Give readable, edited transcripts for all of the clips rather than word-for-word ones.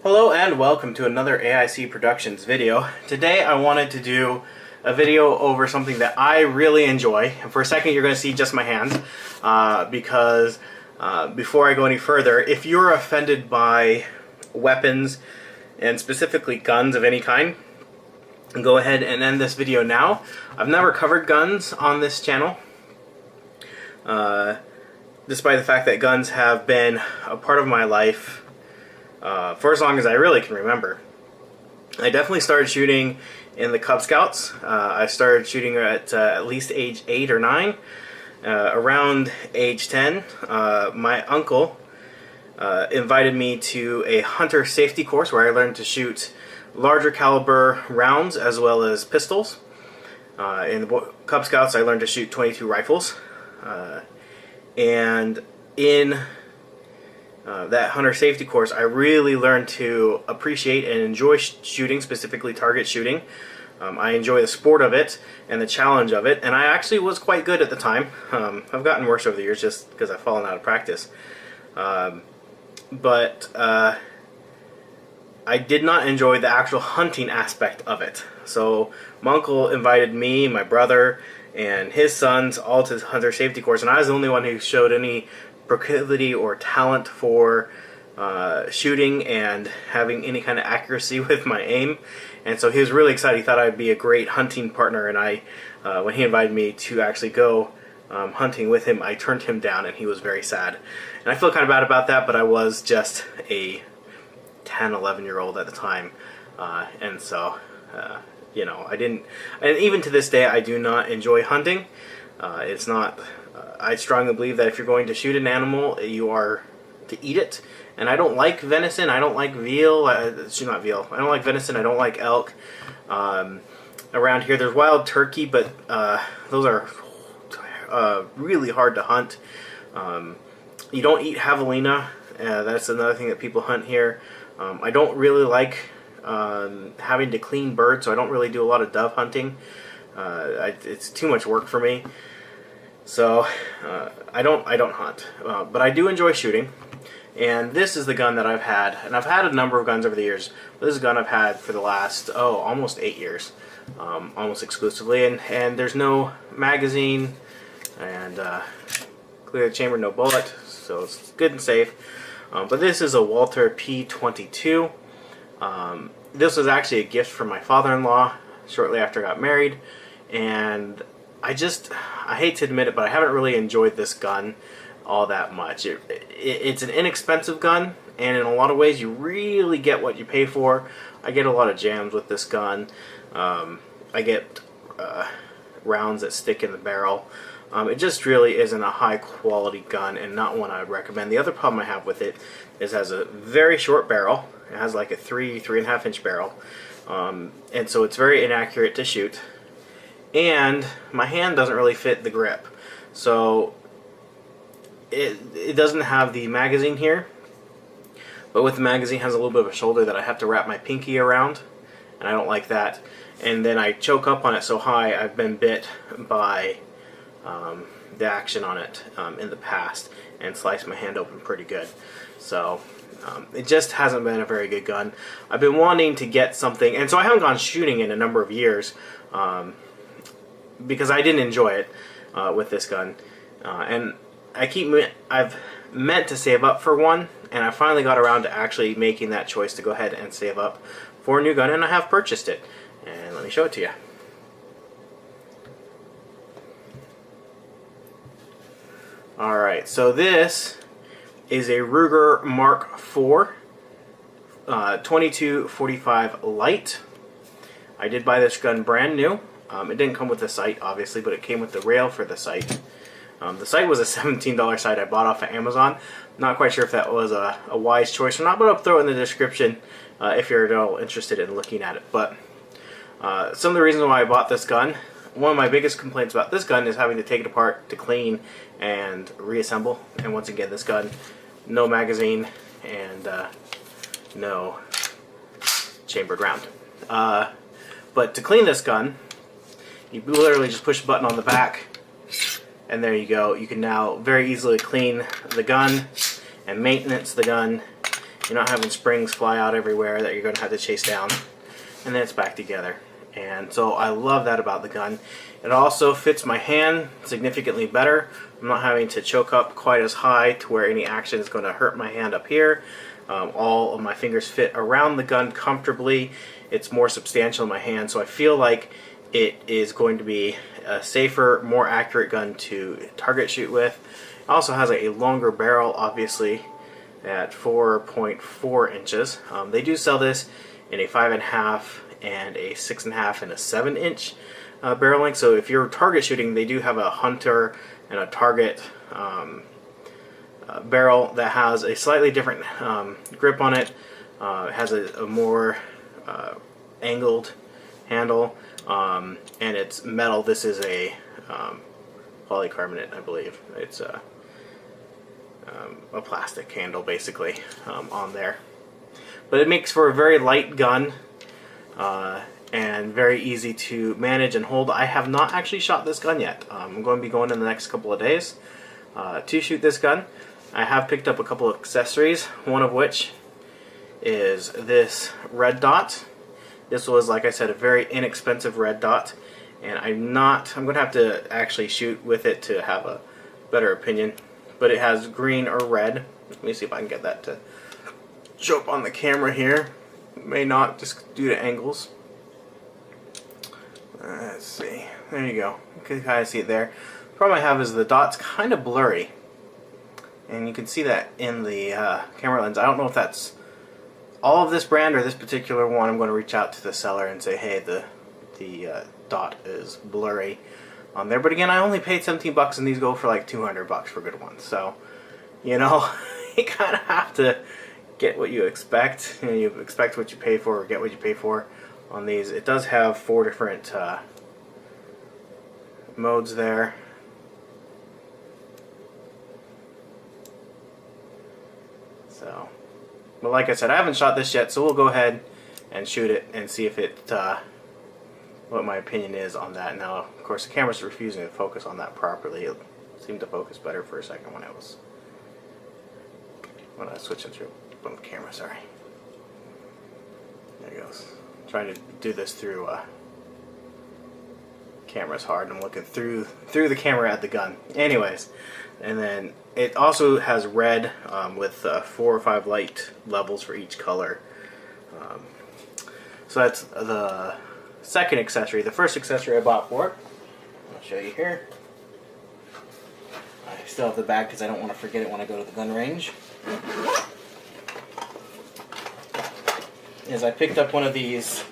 Hello and welcome to another AIC Productions video. Today I wanted to do a video over something that I really enjoy. And for a second you're going to see just my hands because before I go any further, if you're offended by weapons and specifically guns of any kind, go ahead and end this video now. I've never covered guns on this channel, despite the fact that guns have been a part of my life for as long as I really can remember. I definitely started shooting in the Cub Scouts. I started shooting at least age 8 or 9. Around age 10, my uncle invited me to a hunter safety course where I learned to shoot larger caliber rounds as well as pistols. In the Cub Scouts I learned to shoot .22 rifles. And in that hunter safety course, I really learned to appreciate and enjoy shooting, specifically target shooting. I enjoy the sport of it and the challenge of it, and I actually was quite good at the time. I've gotten worse over the years just because I've fallen out of practice. But I did not enjoy the actual hunting aspect of it. So my uncle invited me, my brother, and his sons all to the hunter safety course, and I was the only one who showed any proclivity or talent for shooting and having any kind of accuracy with my aim. And so he was really excited. He thought I'd be a great hunting partner, and when he invited me to actually go hunting with him, I turned him down, and he was very sad. And I feel kind of bad about that, but I was just a 10, 11-year-old at the time, and so you know, I didn't, and even to this day I do not enjoy hunting. It's not, I strongly believe that if you're going to shoot an animal, you are to eat it. And I don't like venison, I don't like veal, not veal, I don't like venison, I don't like elk. Around here there's wild turkey, but those are really hard to hunt. You don't eat javelina, that's another thing that people hunt here. I don't really like having to clean birds, so I don't really do a lot of dove hunting. It's too much work for me. So I don't hunt, but I do enjoy shooting. And this is the gun that I've had, and I've had a number of guns over the years, but this is a gun I've had for the last almost 8 years, almost exclusively. And there's no magazine, and clear the chamber, no bullet, so it's good and safe. But this is a Walther P22. This was actually a gift from my father-in-law shortly after I got married, and I hate to admit it, but I haven't really enjoyed this gun all that much. It's an inexpensive gun, and in a lot of ways you really get what you pay for. I get a lot of jams with this gun. I get rounds that stick in the barrel. It just really isn't a high quality gun and not one I would recommend. The other problem I have with it is it has a very short barrel. It has like a 3.5 inch barrel, and so it's very inaccurate to shoot. And my hand doesn't really fit the grip, so it doesn't have the magazine here, but with the magazine it has a little bit of a shoulder that I have to wrap my pinky around, and I don't like that. And then I choke up on it so high I've been bit by the action on it in the past and sliced my hand open pretty good. So it just hasn't been a very good gun. I've been wanting to get something, and so I haven't gone shooting in a number of years because I didn't enjoy it with this gun, and I've meant to save up for one, and I finally got around to actually making that choice to go ahead and save up for a new gun, and I have purchased it. And let me show it to you. Alright, so this is a Ruger Mark IV 2245 Lite. I did buy this gun brand new. It didn't come with the sight, obviously, but it came with the rail for the sight. The sight was a $17 sight I bought off of Amazon. Not quite sure if that was a wise choice or not, but I'll throw it in the description if you're at all interested in looking at it. But some of the reasons why I bought this gun, one of my biggest complaints about this gun is having to take it apart to clean and reassemble. And once again, this gun, no magazine and no chambered round. But to clean this gun, you literally just push a button on the back, and there you go. You can now very easily clean the gun and maintenance the gun You're not having springs fly out everywhere that you're going to have to chase down. And then it's back together. And so I love that about the gun. It also fits my hand significantly better. I'm not having to choke up quite as high to where any action is going to hurt my hand up here. All of my fingers fit around the gun comfortably. It's more substantial in my hand, so I feel like it is going to be a safer, more accurate gun to target shoot with. It also has a longer barrel, obviously, at 4.4 inches. They do sell this in a 5.5 and a 6.5 and a 7-inch barrel length. So if you're target shooting, they do have a hunter and a target barrel that has a slightly different grip on it. It has a more angled handle, and it's metal. This is a polycarbonate, I believe. It's a plastic handle, basically, on there. But it makes for a very light gun, and very easy to manage and hold. I have not actually shot this gun yet. I'm going to be going in the next couple of days to shoot this gun. I have picked up a couple of accessories, one of which is this red dot. This was, like I said, a very inexpensive red dot, and I'm going to have to actually shoot with it to have a better opinion. But it has green or red. Let me see if I can get that to show up on the camera here. It may not, just due to angles. Let's see. There you go. You can kind of see it there. The problem I have is the dot's kind of blurry. And you can see that in the camera lens. I don't know if that's all of this brand or this particular one. I'm going to reach out to the seller and say, hey, the dot is blurry on there. But again, I only paid 17 bucks, and these go for like 200 bucks for good ones. So, you know, you kind of have to get what you expect. You know, you expect what you pay for, or get what you pay for on these. It does have 4 different modes there. So, but like I said, I haven't shot this yet, so we'll go ahead and shoot it and see if it, what my opinion is on that. Now, of course, the camera's refusing to focus on that properly. It seemed to focus better for a second when I was switching through on the camera. Sorry. There it goes. I'm trying to do this through camera's hard. I'm looking through the camera at the gun. Anyways, and then it also has red with 4 or 5 light levels for each color. So that's the second accessory. The first accessory I bought for it, I'll show you here. I still have the bag because I don't want to forget it when I go to the gun range. Is I picked up one of these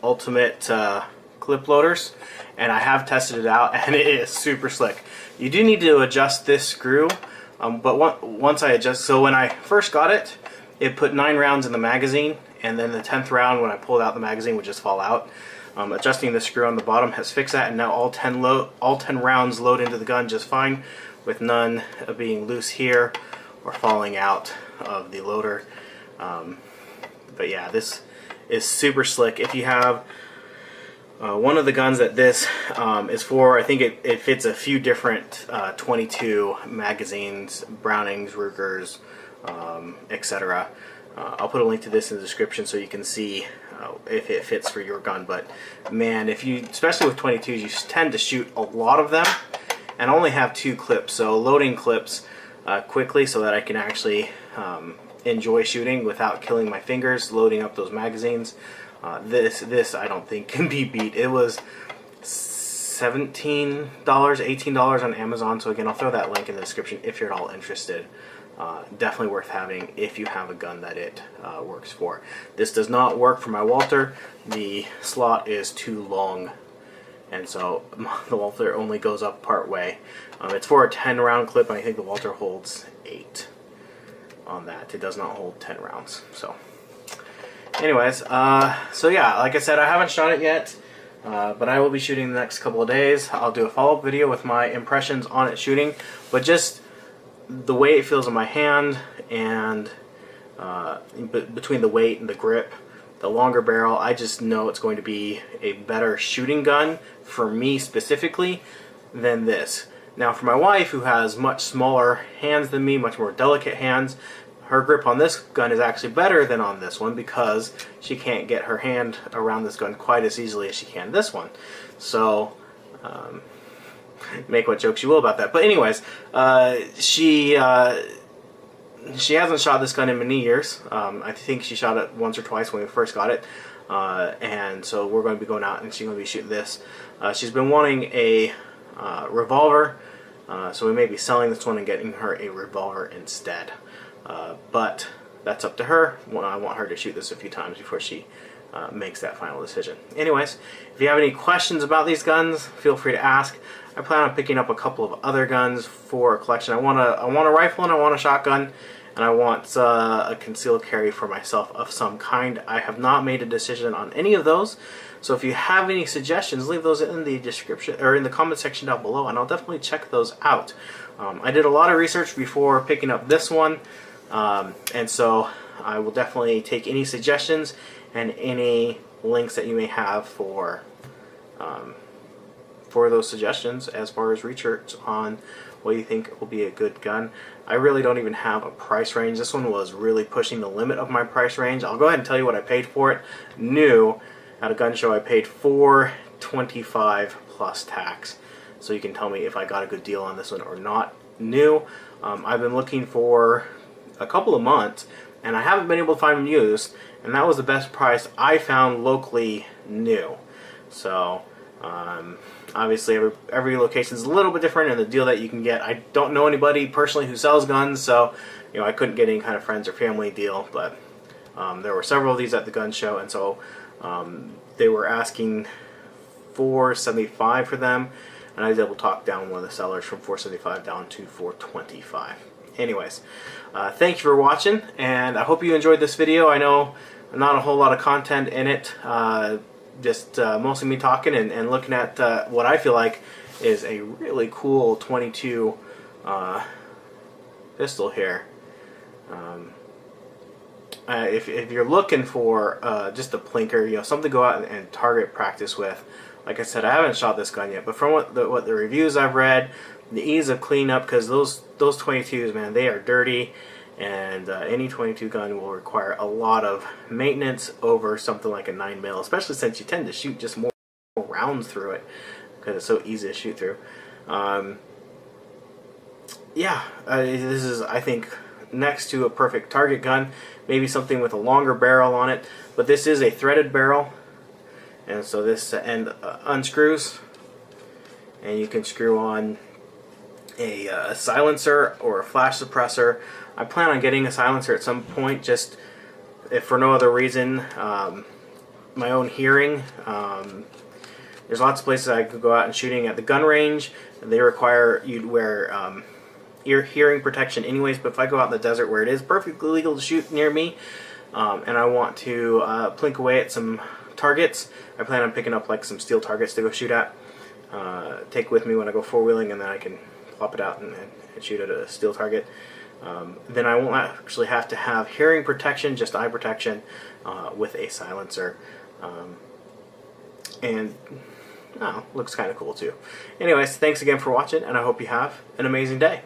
ultimate clip loaders, and I have tested it out, and it is super slick. You do need to adjust this screw, but once I adjust, so when I first got it, it put 9 rounds in the magazine, and then the 10th round, when I pulled out the magazine, would just fall out. Adjusting the screw on the bottom has fixed that, and now all 10 rounds load into the gun just fine, with none being loose here or falling out of the loader. But yeah, this is super slick. If you have one of the guns that this is for, I think it fits a few different 22 magazines, Brownings, Rugers, etc. I'll put a link to this in the description so you can see if it fits for your gun. But man, especially with 22s, you tend to shoot a lot of them and only have 2 clips. So loading clips quickly so that I can actually enjoy shooting without killing my fingers, loading up those magazines. This I don't think can be beat. It was $17, $18 on Amazon. So again, I'll throw that link in the description if you're at all interested. Definitely worth having if you have a gun that it works for. This does not work for my Walther. The slot is too long, and so the Walther only goes up part way. It's for a 10 round clip, and I think the Walther holds 8 on that. It does not hold 10 rounds. So anyways, so yeah, like I said, I haven't shot it yet, but I will be shooting the next couple of days. I'll do a follow-up video with my impressions on it shooting, but just the way it feels in my hand, and between the weight and the grip, the longer barrel, I just know it's going to be a better shooting gun for me specifically than this. Now for my wife, who has much smaller hands than me, much more delicate hands, her grip on this gun is actually better than on this one because she can't get her hand around this gun quite as easily as she can this one. So, make what jokes you will about that. But anyways, she hasn't shot this gun in many years. I think she shot it once or twice when we first got it. And so we're going to be going out and she's going to be shooting this. She's been wanting a revolver, so we may be selling this one and getting her a revolver instead. But that's up to her. I want her to shoot this a few times before she makes that final decision. Anyways, if you have any questions about these guns, feel free to ask. I plan on picking up a couple of other guns for a collection. I want a rifle and I want a shotgun, and I want a concealed carry for myself of some kind. I have not made a decision on any of those, so if you have any suggestions, leave those in the description or in the comment section down below, and I'll definitely check those out. I did a lot of research before picking up this one, and so I will definitely take any suggestions and any links that you may have for those suggestions as far as research on what you think will be a good gun. I really don't even have a price range. This one was really pushing the limit of my price range. I'll go ahead and tell you what I paid for it. New at a gun show, I paid $425 plus tax. So you can tell me if I got a good deal on this one or not. New. I've been looking for a couple of months and I haven't been able to find them used, and that was the best price I found locally new. So obviously every location is a little bit different in the deal that you can get. I don't know anybody personally who sells guns, so I couldn't get any kind of friends or family deal, but there were several of these at the gun show, and so they were asking $475 for them, and I was able to talk down one of the sellers from $475 down to $425. Anyways, thank you for watching, and I hope you enjoyed this video. I know not a whole lot of content in it, just mostly me talking and looking at what I feel like is a really cool 22 pistol here. If you're looking for just a plinker, something to go out and target practice with, like I said, I haven't shot this gun yet, but from what the reviews I've read, the ease of cleanup, because those 22s, man, they are dirty, and any 22 gun will require a lot of maintenance over something like a 9mm, especially since you tend to shoot just more rounds through it because it's so easy to shoot through. This is, I think, next to a perfect target gun. Maybe something with a longer barrel on it, but this is a threaded barrel, and so this end unscrews, and you can screw on a silencer or a flash suppressor. I plan on getting a silencer at some point, just if for no other reason, my own hearing. There's lots of places I could go out and shooting at the gun range. They require you to wear ear hearing protection anyways, but if I go out in the desert where it is perfectly legal to shoot near me, and I want to plink away at some targets, I plan on picking up like some steel targets to go shoot at, take with me when I go four-wheeling, and then I can plop it out and shoot at a steel target. Then I won't actually have to have hearing protection, just eye protection with a silencer. And looks kind of cool too. Anyways, thanks again for watching, and I hope you have an amazing day.